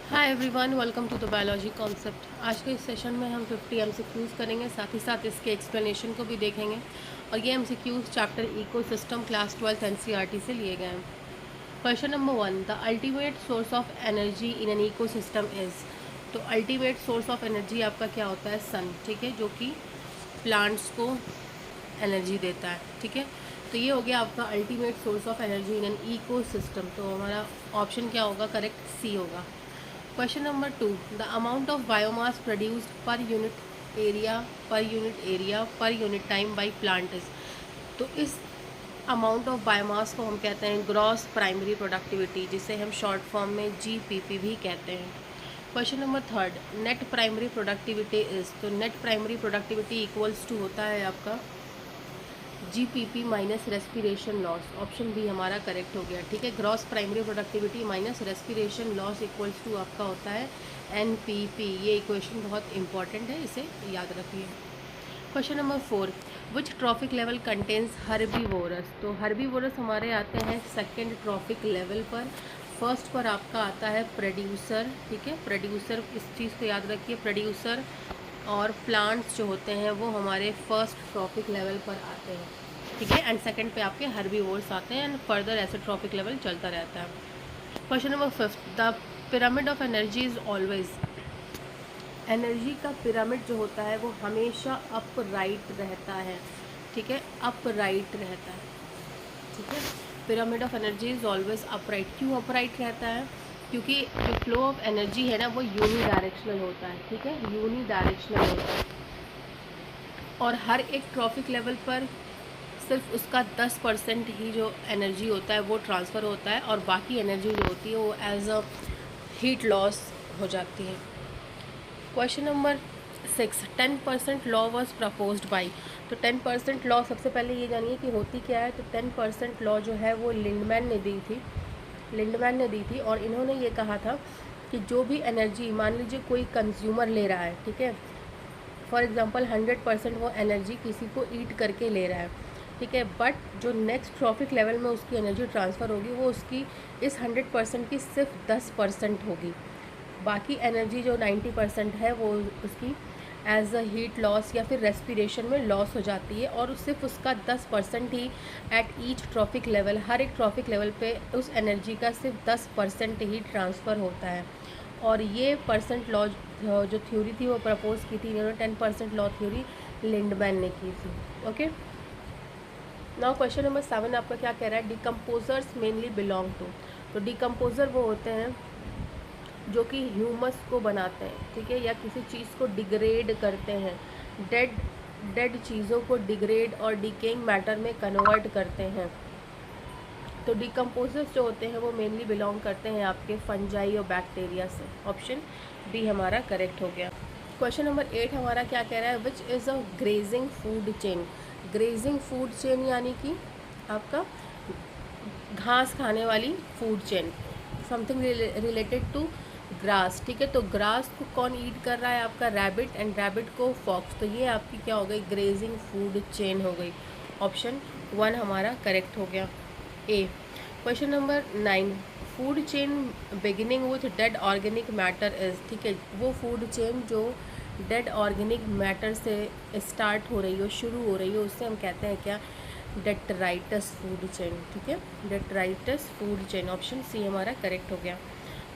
Hi everyone, welcome to the biology concept. आज के इस सेशन में हम 50 एमसीक्यूज़ करेंगे, साथ ही साथ इसके एक्सप्लेनेशन को भी देखेंगे। और ये MCQs chapter ecosystem class 12th NCERT से लिए गए हैं। Question number 1, the ultimate source of energy in an ecosystem is. तो अल्टीमेट सोर्स ऑफ एनर्जी आपका क्या होता है? सन, ठीक है, जो कि प्लांट्स को एनर्जी देता है, ठीक है। तो ये हो गया आपका ultimate source of energy in an ecosystem. तो हमारा ऑप्शन क्या होगा? करेक्ट, सी होगा। Question number 2, the amount of biomass produced per unit area per unit time by plant is. तो इस अमाउंट ऑफ बायोमास को हम कहते हैं ग्रॉस प्राइमरी प्रोडक्टिविटी, जिसे हम शॉर्ट फॉर्म में जीपीपी भी कहते हैं। Question number 3, net primary productivity is. तो net primary productivity equals to होता है आपका GPP minus respiration loss. Option B हमारा करेक्ट हो गया, ठीक है। Gross primary productivity minus respiration loss equals to आपका होता है एनपीपी। ये इक्वेशन बहुत इंपॉर्टेंट है, इसे याद रखिए। क्वेश्चन नंबर 4, विच ट्रॉफिक लेवल कंटेन्स हर्बीवोरस। तो हर्बीवोरस हमारे आते हैं सेकेंड ट्रॉफिक लेवल पर। फर्स्ट पर आपका आता है प्रोड्यूसर, ठीक है। प्रोड्यूसर, इस चीज़ को याद रखिए, प्रोड्यूसर और प्लांट्स जो होते हैं वो हमारे फर्स्ट ट्रॉफिक लेवल पर आते हैं, ठीक है। एंड सेकंड पे आपके हर्बीवोर्स आते हैं एंड फर्दर ऐसे ट्रॉफिक लेवल चलता रहता है। Question number 5, the pyramid of energy is always. Energy का पिरामिड जो होता है वो हमेशा अपराइट रहता है, ठीक है, अपराइट रहता है, ठीक है। Pyramid of energy is always upright. क्यों अपराइट रहता है? क्योंकि जो फ्लो ऑफ एनर्जी है ना वो यूनी डायरेक्शनल होता है, ठीक है, यूनी डायरेक्शनल होता है। और हर एक ट्रॉफिक लेवल पर सिर्फ उसका 10% ही जो एनर्जी होता है वो ट्रांसफ़र होता है, और बाकी एनर्जी जो होती है वो एज अ हीट लॉस हो जाती है। Question number 6, 10% law was proposed by. तो 10% लॉ सबसे पहले ये जानिए कि होती क्या है। तो 10% लॉ जो है वो लिंडमैन ने दी थी, और इन्होंने ये कहा था कि जो भी एनर्जी, मान लीजिए कोई कंज्यूमर ले रहा है, ठीक है, फॉर एग्जांपल 100% वो एनर्जी किसी को ईट करके ले रहा है, ठीक है, बट जो नेक्स्ट ट्रॉफिक लेवल में उसकी एनर्जी ट्रांसफ़र होगी वो उसकी इस 100% की सिर्फ 10% होगी। बाकी एनर्जी जो 90% है वो उसकी एज अ हीट लॉस या फिर रेस्पिरेशन में लॉस हो जाती है, और सिर्फ उसका 10% ही एट ईच ट्रॉफिक लेवल, हर एक ट्रॉफिक लेवल पे उस एनर्जी का सिर्फ 10% ही ट्रांसफ़र होता है। और ये परसेंट लॉ जो थ्योरी थी वो प्रपोज की थी इन्होंने, 10% लॉ थ्योरी लिंडमैन ने की थी। ओके, नाउ क्वेश्चन नंबर 7 आपका क्या कह रहा है? Decomposers mainly belong to. तो डिकम्पोजर वो होते हैं जो कि ह्यूमस को बनाते हैं, ठीक है, या किसी चीज़ को डिग्रेड करते हैं, डेड चीज़ों को डिग्रेड और डिकेइंग मैटर में कन्वर्ट करते हैं। तो डिकम्पोजर्स जो होते हैं वो मेनली बिलोंग करते हैं आपके फंजाई और बैक्टीरिया से। ऑप्शन बी हमारा करेक्ट हो गया। क्वेश्चन नंबर 8 हमारा क्या कह रहा है? Which is a grazing food chain. Grazing food chain यानी कि आपका घास खाने वाली food chain, something related to grass, ठीक है। तो ग्रास को कौन ईट कर रहा है? आपका रैबिट, एंड रैबिट को फॉक्स। तो ये आपकी क्या हो गई? ग्रेजिंग फूड चेन हो गई। ऑप्शन 1 हमारा करेक्ट हो गया, A. Question number 9, food chain beginning with dead organic matter is. ठीक है, वो फूड चेन जो डेड ऑर्गेनिक मैटर से स्टार्ट हो रही हो, शुरू हो रही हो, उससे हम कहते हैं क्या? डेट्राइटस फूड चेन, ठीक है, detritus food chain. Option C हमारा करेक्ट हो गया।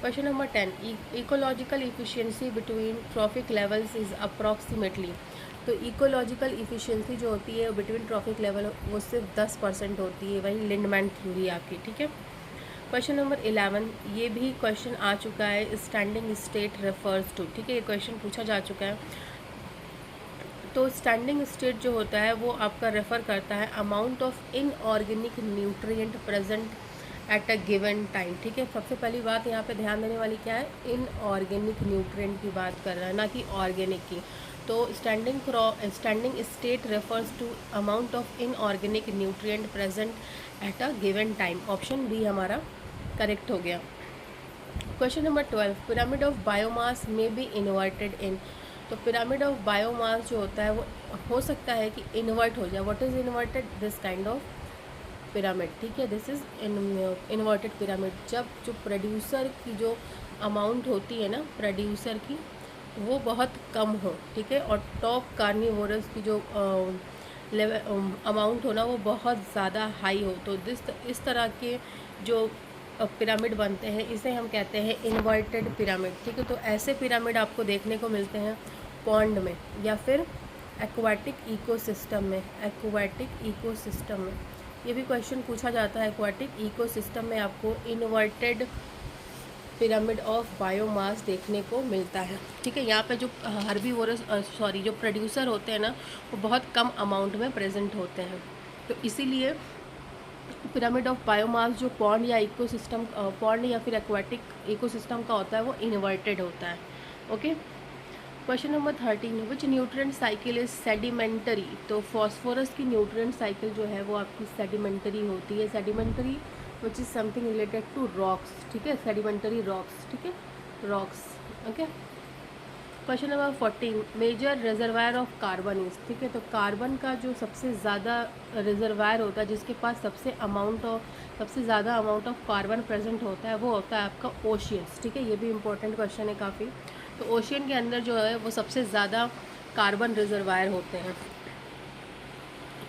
Question number 10, ecological efficiency between trophic levels is approximately. तो इकोलॉजिकल इफिशियंसी जो होती है बिटवीन ट्रॉफिक लेवल वो सिर्फ 10% होती है, वही लिंडमैन थ्योरी आपकी, ठीक है। क्वेश्चन नंबर 11, ये भी क्वेश्चन आ चुका है, स्टैंडिंग स्टेट रेफर्स टू, ठीक है, ये क्वेश्चन पूछा जा चुका है। तो स्टैंडिंग स्टेट जो होता है वो आपका रेफ़र करता है amount of inorganic nutrient present at a given time, ठीक है। सबसे पहली बात यहाँ पे ध्यान देने वाली क्या है? इनऑर्गेनिक न्यूट्रिएंट की बात कर रहा है, ना कि ऑर्गेनिक की। तो standing state refers to amount of inorganic nutrient present at a given time. Option B हमारा करेक्ट हो गया। Question number 12, pyramid of biomass में बी इन्वर्टेड इन। तो पिरामिड ऑफ बायोमास जो होता है वो हो सकता है कि इन्वर्ट हो जाए। What is inverted? This kind of pyramid, ठीक है, दिस इज़ इन्वर्टेड पिरामिड। जब जो प्रोड्यूसर की जो अमाउंट होती है ना प्रोड्यूसर की, वो बहुत कम हो, ठीक है, और टॉप कार्निवोरस की जो लेवल अमाउंट हो ना वो बहुत ज़्यादा हाई हो, तो इस तरह के जो पिरामिड बनते हैं इसे हम कहते हैं इन्वर्टेड पिरामिड, ठीक है। तो ऐसे पिरामिड आपको देखने को मिलते हैं पॉन्ड में या फिर एक्वाटिक इकोसिस्टम में। एक्वाटिक इकोसिस्टम में ये भी क्वेश्चन पूछा जाता है, एक्वाटिक इकोसिस्टम में आपको इन्वर्टेड पिरामिड ऑफ बायोमास देखने को मिलता है, ठीक है। यहाँ पे जो हर्बीवोरस जो प्रोड्यूसर होते हैं ना वो बहुत कम अमाउंट में प्रेजेंट होते हैं, तो इसीलिए पिरामिड ऑफ बायोमास जो पॉन्ड या इकोसिस्टम पॉन्ड या फिर एक्वाटिक इकोसिस्टम का होता है वो इन्वर्टेड होता है। Okay, question number 13, which nutrient cycle is sedimentary. तो फॉस्फोरस की न्यूट्रिएंट साइकिल जो है वो आपकी सेडिमेंटरी होती है। Sedimentary which is something related to rocks, ठीक है, सेडिमेंटरी रॉक्स, ठीक है, rocks. Okay, question number 14, major reservoir of carbon is, ठीक है। तो कार्बन का जो सबसे ज़्यादा रिजर्वायर होता है, जिसके पास सबसे ज़्यादा अमाउंट ऑफ कार्बन प्रेजेंट होता है, वो होता है आपका ओशियंस, ठीक है। ये भी इंपॉर्टेंट क्वेश्चन है काफ़ी। तो ओशियन के अंदर जो है वो सबसे ज़्यादा कार्बन रिजर्वायर होते हैं।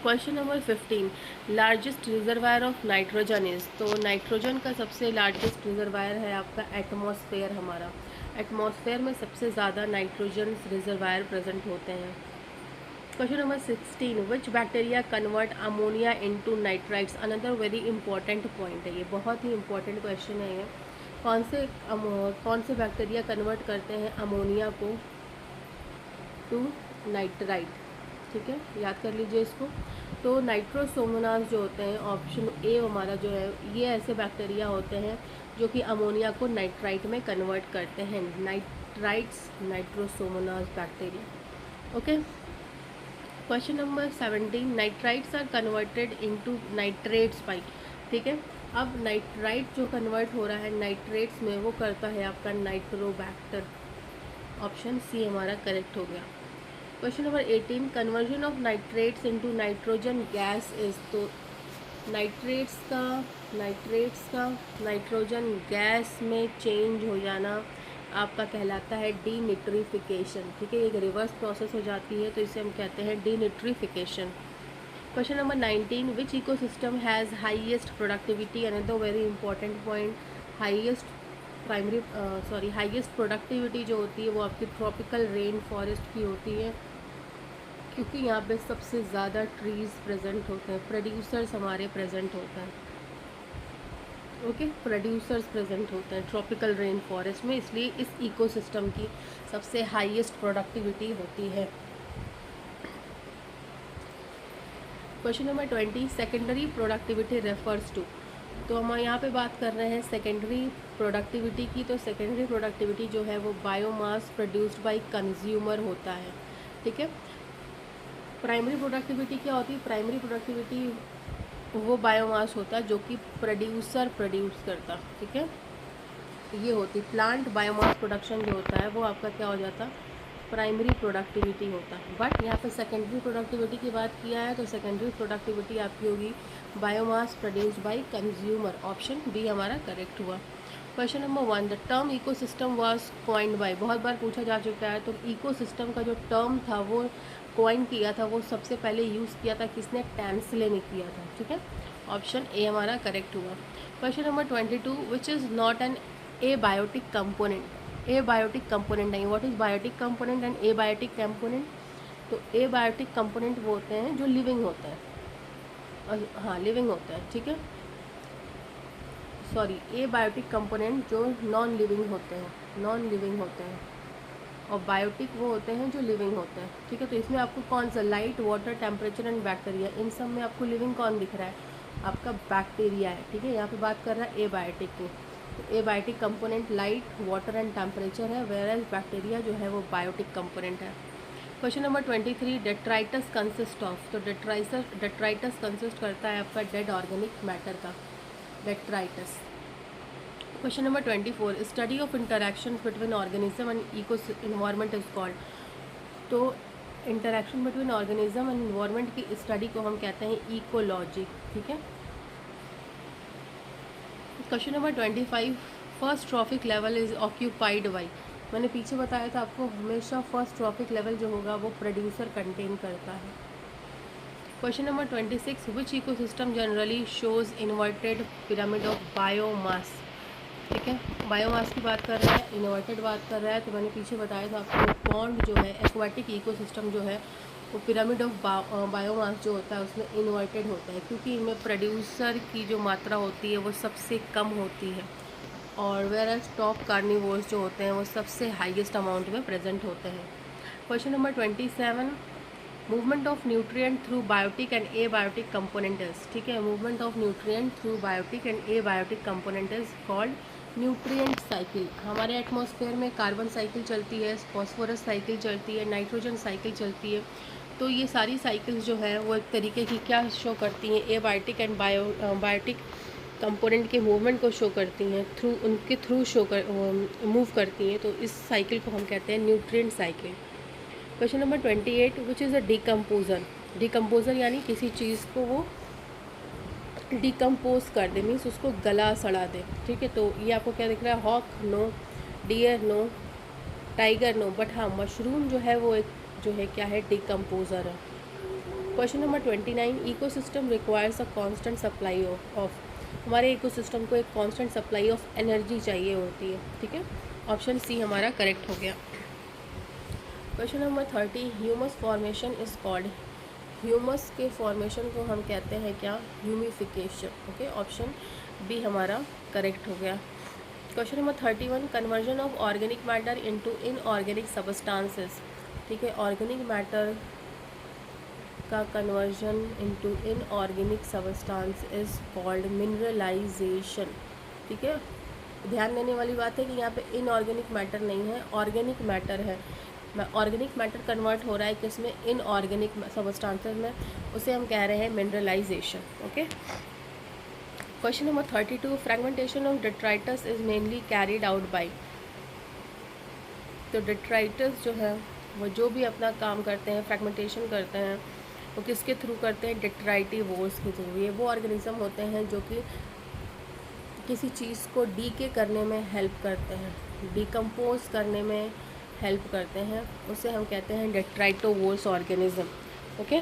Question number 15, largest reservoir of nitrogen is. तो नाइट्रोजन का सबसे लार्जेस्ट रिजर्वायर है आपका एटमॉस्फेयर। हमारा एटमॉस्फेयर में सबसे ज़्यादा नाइट्रोजन रिजर्वायर प्रेजेंट होते हैं। क्वेश्चन नंबर 16, विच bacteria convert ammonia into nitrites. Another very important point है, ये बहुत ही इंपॉर्टेंट क्वेश्चन है ये। कौन से बैक्टीरिया कन्वर्ट करते हैं अमोनिया को टू नाइट्राइट, ठीक है, याद कर लीजिए इसको। तो नाइट्रोसोमोनास जो होते हैं, ऑप्शन ए हमारा जो है, ये ऐसे बैक्टीरिया होते हैं जो कि अमोनिया को नाइट्राइट में कन्वर्ट करते हैं। Nitrites, Nitrosomonas bacteria. Okay, question number 17, nitrites are converted into nitrates by, ठीक है। अब नाइट्राइट जो कन्वर्ट हो रहा है नाइट्रेट्स में, वो करता है आपका नाइट्रोबैक्टर। ऑप्शन सी हमारा करेक्ट हो गया। Question number 18, conversion of nitrates into nitrogen gas is. तो नाइट्रेट्स का नाइट्रोजन गैस में चेंज हो जाना आपका कहलाता है डीनिट्रिफिकेशन, ठीक है। एक रिवर्स प्रोसेस हो जाती है, तो इसे हम कहते हैं denitrification. Question number 19, which ecosystem has highest productivity. Another very important point, highest productivity जो होती है वो आपकी ट्रॉपिकल रेन फॉरेस्ट की होती है, क्योंकि यहाँ पे सबसे ज़्यादा ट्रीज़ प्रेजेंट होते हैं, प्रोड्यूसर्स हमारे प्रेजेंट होते हैं। ओके, प्रोड्यूसर्स प्रेजेंट होते हैं ट्रॉपिकल रेन फॉरेस्ट में, इसलिए इस इकोसिस्टम की सबसे हाईएस्ट प्रोडक्टिविटी होती है। Question number 20, secondary productivity refers to. तो हम यहाँ पे बात कर रहे हैं सेकेंडरी प्रोडक्टिविटी की। तो सेकेंडरी प्रोडक्टिविटी जो है वो बायोमास प्रोड्यूस्ड बाय कंज्यूमर होता है, ठीक है। प्राइमरी प्रोडक्टिविटी क्या होती है? प्राइमरी प्रोडक्टिविटी वो बायोमास होता है जो कि प्रोड्यूसर प्रोड्यूस करता, ठीक है, ये होती। प्लांट बायोमास प्रोडक्शन जो होता है वो आपका क्या हो जाता, प्राइमरी प्रोडक्टिविटी होता है। बट यहाँ पे सेकेंडरी प्रोडक्टिविटी की बात किया है, तो सेकेंडरी प्रोडक्टिविटी आपकी होगी biomass produced by consumer. Option B हमारा करेक्ट हुआ। Question number 1, the term ecosystem was coined by. बहुत बार पूछा जा चुका है, तो इकोसिस्टम का जो टर्म था वो कॉइन किया था, वो सबसे पहले यूज़ किया था किसने? टैंसले ने किया था, ठीक है। ऑप्शन ए हमारा करेक्ट हुआ। Question number 22, which is not an abiotic component. Abiotic component नहीं, what is biotic component and abiotic component? तो एबायोटिक कंपोनेंट वो होते हैं जो लिविंग होते हैं, हाँ लिविंग होते हैं, ठीक है। सॉरी, एबायोटिक कंपोनेंट जो नॉन लिविंग होते हैं, और बायोटिक वो होते हैं जो लिविंग होते हैं, ठीक है। तो इसमें आपको कौन सा, light, water, temperature and bacteria, इन सब में आपको लिविंग कौन दिख रहा है? आपका बैक्टीरिया है, ठीक है। यहाँ पे बात कर रहा है एबायोटिक की। तो abiotic component light, water and temperature है, वेयर एज बैक्टीरिया जो है वो बायोटिक कंपोनेंट है। Question number 23, detritus consist of. तो डेट्राइटस कंसिस्ट करता है आपका डेड ऑर्गेनिक मैटर का, detritus. Question number 24, study of interaction between organism and eco environment is called. तो interaction between organism and environment की स्टडी को हम कहते हैं इकोलॉजी, ठीक है। Question number 25, first trophic level is occupied by, मैंने पीछे बताया था आपको, हमेशा फर्स्ट ट्रॉफिक लेवल जो होगा वो प्रोड्यूसर कंटेन करता है। Question number 26, which ecosystem generally shows inverted pyramid of biomass. ठीक है, बायोमास की बात कर रहा है, इन्वर्टेड बात कर रहा है, तो मैंने पीछे बताया था आपको पॉन्ड जो है, एक्वाटिक इकोसिस्टम जो है वो पिरामिड ऑफ बायोमास जो होता है उसमें इन्वर्टेड होता है, क्योंकि इनमें प्रोड्यूसर की जो मात्रा होती है वो सबसे कम होती है, और वेयर टॉप कार्निवोर्स जो होते हैं वो सबसे हाईएस्ट अमाउंट में प्रेजेंट होते हैं। Question number 27, movement of nutrient through biotic and abiotic component is. ठीक है, movement of nutrient through biotic and abiotic component is called nutrient cycle. हमारे एटमॉस्फेयर में कार्बन साइकिल चलती है, फॉस्फोरस साइकिल चलती है, नाइट्रोजन साइकिल चलती है, तो ये सारी साइकिल्स जो है वो एक तरीके की क्या शो करती हैं, एबायोटिक एंड बायोटिक कंपोनेंट के मूवमेंट को शो करती हैं, उनके थ्रू मूव करती हैं, तो इस साइकिल को हम कहते हैं nutrient cycle. Question number 28, which is a decomposer. Decomposer यानी किसी चीज़ को वो डिकम्पोज कर दे, मीन्स उसको गला सड़ा दे। ठीक है, तो ये आपको क्या दिख रहा है, hawk no, deer no, tiger no, but हाँ मशरूम जो है वो एक जो है क्या है, डिकम्पोजर है। Question number 29, ecosystem requires a constant supply of. हमारे इकोसिस्टम को एक कांस्टेंट सप्लाई ऑफ एनर्जी चाहिए होती है। ठीक है, ऑप्शन सी हमारा करेक्ट हो गया। Question number 30, humus formation is called. Humus के फॉर्मेशन को हम कहते हैं क्या, ह्यूमिफिकेशन। ओके, ऑप्शन बी हमारा करेक्ट हो गया। Question number 31, conversion of organic matter into inorganic substances. ठीक है, ऑर्गेनिक मैटर का conversion into inorganic substance is called mineralization. ठीक है, ध्यान देने वाली बात है कि यहाँ पे इनऑर्गेनिक मैटर नहीं है, ऑर्गेनिक मैटर है। ऑर्गेनिक मैटर कन्वर्ट हो रहा है किसमें, इनऑर्गेनिक सबस्टांसेस में, उसे हम कह रहे हैं mineralization. Okay, question number 32, fragmentation of detritus is mainly carried out by. तो डेट्राइटस जो है वो जो भी अपना काम करते हैं, फ्रेगमेंटेशन करते हैं, वो किसके थ्रू करते हैं, डेट्राइटिवोर्स के थ्रू। ये वो ऑर्गेनिज्म होते हैं जो कि किसी चीज़ को डीके करने में हेल्प करते हैं, डिकम्पोज करने में हेल्प करते हैं, उसे हम कहते हैं detritivores organism. Okay,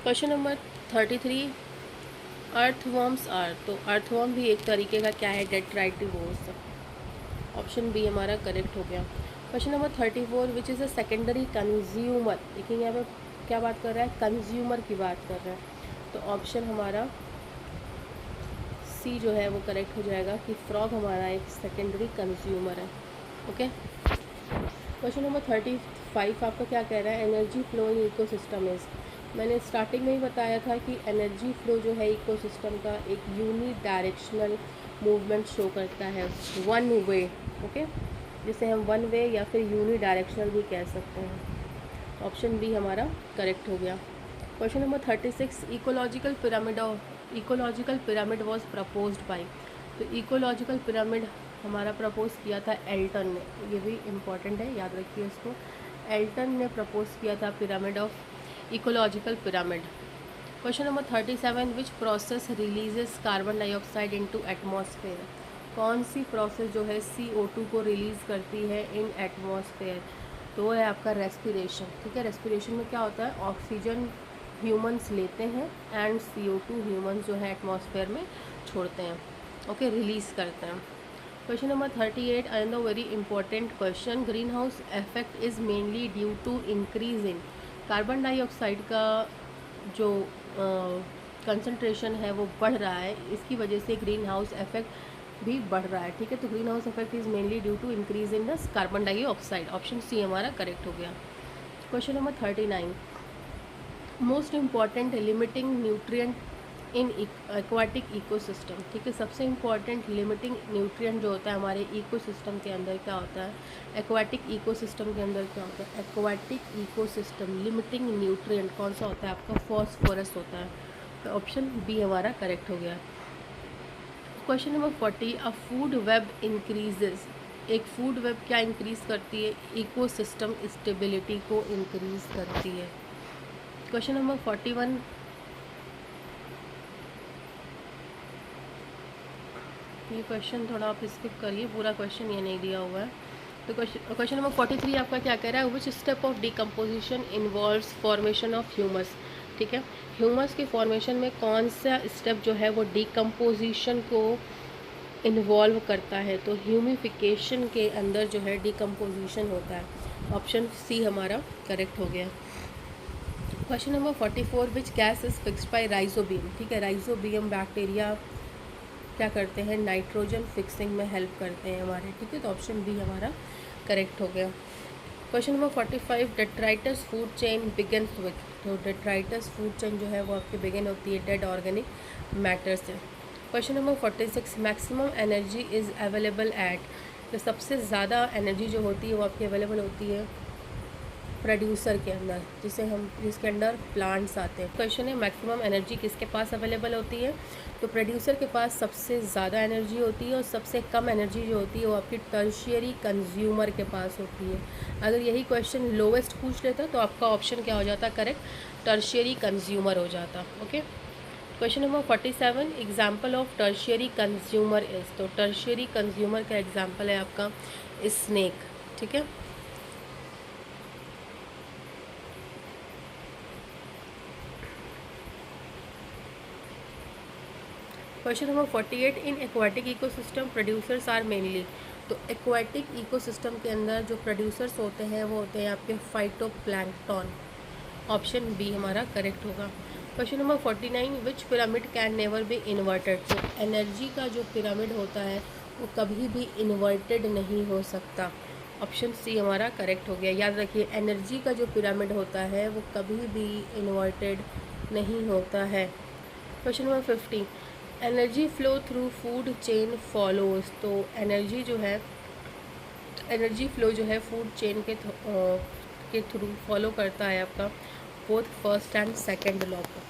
question number 33, earthworms are. तो अर्थवर्म भी एक तरीके का क्या है, डेट्राइटिवोर्स। ऑप्शन बी हमारा करेक्ट हो गया। Question number 34, which is a secondary consumer. देखिए यहाँ पे क्या बात कर रहा है, कंज्यूमर की बात कर रहा है, तो ऑप्शन हमारा सी जो है वो करेक्ट हो जाएगा कि फ्रॉग हमारा एक सेकेंडरी कंज्यूमर है। ओके, क्वेश्चन नंबर 35 आपका क्या कह रहा है, energy flow in ecosystem is. मैंने स्टार्टिंग में ही बताया था कि एनर्जी फ्लो जो है इकोसिस्टम का एक यूनी डायरेक्शनल मूवमेंट शो करता है, वन वे। ओके, जिसे हम वन वे या फिर यूनी डायरेक्शनल भी कह सकते हैं। ऑप्शन बी हमारा करेक्ट हो गया। Question number 36, ecological pyramid was proposed by. तो इकोलॉजिकल पिरामिड हमारा प्रपोज किया था एल्टन ने, ये भी इम्पॉर्टेंट है, याद रखिए इसको। एल्टन ने प्रपोज किया था pyramid of ecological pyramid. Question number 37, which process releases carbon dioxide into atmosphere. कौन सी प्रोसेस जो है CO2 को रिलीज़ करती है इन एटमॉस्फेयर, तो वो है आपका रेस्पिरेशन। ठीक है, रेस्पिरेशन में क्या होता है, ऑक्सीजन ह्यूमंस लेते हैं एंड CO2 ह्यूमंस जो है एटमॉस्फेयर में छोड़ते हैं। ओके, रिलीज़ करते हैं। Question number 38, another very important question, greenhouse effect is mainly due to increase in. Carbon dioxide का जो कंसंट्रेशन है वो बढ़ रहा है, इसकी वजह से ग्रीन हाउस इफेक्ट भी बढ़ रहा है। ठीक है, तो greenhouse effect is mainly due to increase in the carbon dioxide. Option C हमारा करेक्ट हो गया। Question number 39, most important limiting nutrient in aquatic ecosystem. ठीक है, सबसे इम्पॉर्टेंट लिमिटिंग न्यूट्रिएंट जो होता है हमारे इकोसिस्टम के अंदर क्या होता है, एक्वाटिक इकोसिस्टम के अंदर क्या होता है, एक्वाटिक इकोसिस्टम लिमिटिंग न्यूट्रिएंट कौन सा होता है आपका, फॉस्फोरस होता है। तो ऑप्शन बी हमारा करेक्ट हो गया। क्वेश्चन नंबर 40, अ फूड वेब इंक्रीजेज। एक फूड वेब क्या इंक्रीज़ करती है, इकोसिस्टम स्टेबिलिटी को इंक्रीज़ करती है। क्वेश्चन नंबर 41, ये क्वेश्चन थोड़ा आप स्किप करिए, पूरा क्वेश्चन ये नहीं दिया हुआ है। तो क्वेश्चन नंबर 43 आपका क्या कह रहा है, which step of decomposition involves formation of humus. ठीक है, ह्यूमस के फॉर्मेशन में कौन सा स्टेप जो है वो डिकम्पोजिशन को इन्वॉल्व करता है। तो ह्यूमिफिकेशन के अंदर जो है डिकम्पोजिशन होता है। ऑप्शन सी हमारा करेक्ट हो गया। Question number 44, which gas is fixed by rhizobium. ठीक है, राइजोबियम बैक्टीरिया क्या करते हैं, नाइट्रोजन फिक्सिंग में हेल्प करते हैं हमारे। ठीक है, तो ऑप्शन बी हमारा करेक्ट हो गया। Question number 45, detritus food chain begins with. तो डेट्राइटस फूड चेन जो है वो आपकी बिगिन होती है डेड ऑर्गेनिक मैटर से। Question number 46, maximum energy is available at. तो सबसे ज़्यादा एनर्जी जो होती है वो आपकी अवेलेबल होती है प्रोड्यूसर के अंदर, जिसके अंदर प्लांट्स आते हैं। क्वेश्चन है मैक्सिमम एनर्जी किसके पास अवेलेबल होती है। तो प्रोड्यूसर के पास सबसे ज़्यादा एनर्जी होती है और सबसे कम एनर्जी जो होती है वो आपकी टर्शियरी कंज्यूमर के पास होती है। अगर यही क्वेश्चन लोवेस्ट पूछ लेता तो आपका ऑप्शन क्या हो जाता करेक्ट, टर्शियरी कंज्यूमर हो जाता। Okay, question number 47, example of tertiary consumer is. तो टर्शियरी कंज्यूमर का एग्जाम्पल है आपका स्नेक। ठीक है, question number 48, in aquatic ecosystem producers are mainly. तो एक्वाटिक इकोसिस्टम के अंदर जो प्रोड्यूसर्स होते हैं वो होते हैं आपके फाइटोप्लैंक्टन। ऑप्शन बी हमारा करेक्ट होगा। Question number 49, which pyramid can never be inverted. तो एनर्जी का जो पिरामिड होता है वो कभी भी इन्वर्टेड नहीं हो सकता। ऑप्शन सी हमारा करेक्ट हो गया। याद रखिए, एनर्जी का जो पिरामिड होता है वो कभी भी इन्वर्टेड नहीं होता है। Question number 50, energy flow through food chain follows. तो एनर्जी फ्लो जो है फूड चेन के थ्रू फॉलो करता है आपका both first and second law को।